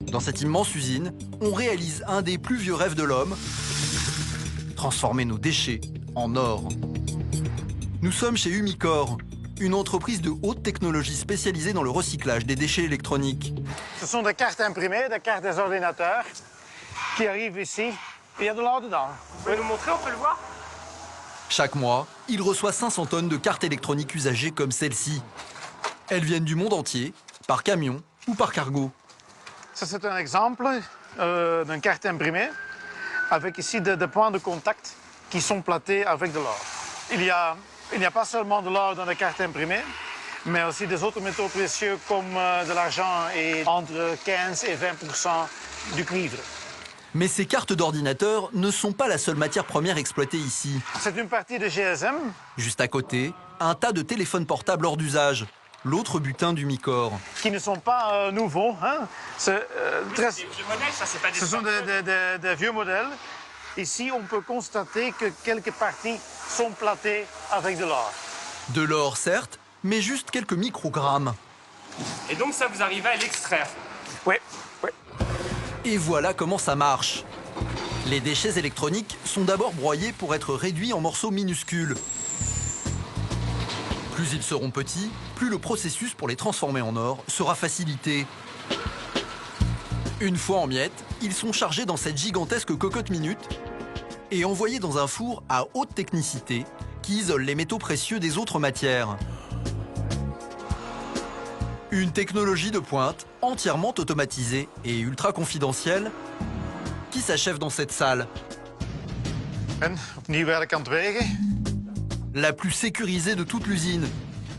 Dans cette immense usine, on réalise un des plus vieux rêves de l'homme, transformer nos déchets en or. Nous sommes chez Umicore, une entreprise de haute technologie spécialisée dans le recyclage des déchets électroniques. Ce sont des cartes imprimées, des cartes des ordinateurs qui arrivent ici. Il y a de l'or dedans. Vous pouvez nous montrer, on peut le voir? Chaque mois, il reçoit 500 tonnes de cartes électroniques usagées comme celle-ci. Elles viennent du monde entier, par camion ou par cargo. Ça, c'est un exemple d'une carte imprimée avec ici des points de contact qui sont platés avec de l'or. Il n'y a pas seulement de l'or dans les cartes imprimées, mais aussi des autres métaux précieux comme de l'argent et entre 15 et 20% du cuivre. Mais ces cartes d'ordinateur ne sont pas la seule matière première exploitée ici. C'est une partie de GSM. Juste à côté, un tas de téléphones portables hors d'usage, l'autre butin d'Umicore. Qui ne sont pas nouveaux. Hein. C'est des vieux modèles, ça, c'est pas des Ce sont smartphones. des vieux modèles. Ici, on peut constater que quelques parties sont platées avec de l'or. De l'or, certes, mais juste quelques microgrammes. Et donc ça, vous arrivez à l'extraire. Oui, oui. Et voilà comment ça marche. Les déchets électroniques sont d'abord broyés pour être réduits en morceaux minuscules. Plus ils seront petits, plus le processus pour les transformer en or sera facilité. Une fois en miettes, ils sont chargés dans cette gigantesque cocotte minute et envoyés dans un four à haute technicité qui isole les métaux précieux des autres matières. Une technologie de pointe, entièrement automatisée et ultra confidentielle, qui s'achève dans cette salle. En opnieuw werkend wegen. La plus sécurisée de toute l'usine.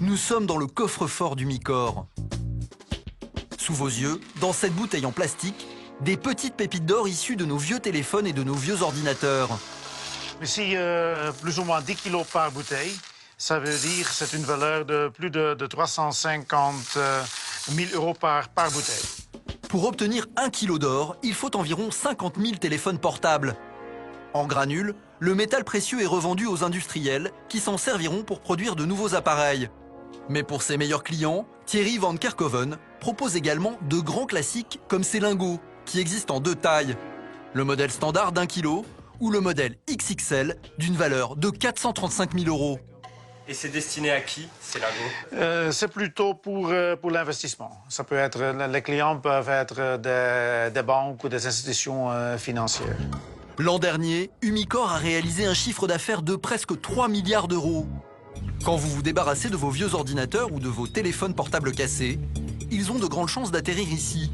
Nous sommes dans le coffre-fort d'Umicore. Sous vos yeux, dans cette bouteille en plastique, des petites pépites d'or issues de nos vieux téléphones et de nos vieux ordinateurs. Ici, plus ou moins 10 kilos par bouteille. Ça veut dire que c'est une valeur de plus de 350 000 euros par bouteille. Pour obtenir 1 kilo d'or, il faut environ 50 000 téléphones portables. En granules, le métal précieux est revendu aux industriels qui s'en serviront pour produire de nouveaux appareils. Mais pour ses meilleurs clients, Thierry Van Kerkhoven propose également de grands classiques comme ces lingots, qui existent en deux tailles. Le modèle standard d'1 kilo ou le modèle XXL d'une valeur de 435 000 euros. Et c'est destiné à qui, ces lingots? C'est plutôt pour l'investissement. Ça peut être, les clients peuvent être des banques ou des institutions financières. L'an dernier, Umicore a réalisé un chiffre d'affaires de presque 3 milliards d'euros. Quand vous vous débarrassez de vos vieux ordinateurs ou de vos téléphones portables cassés, ils ont de grandes chances d'atterrir ici.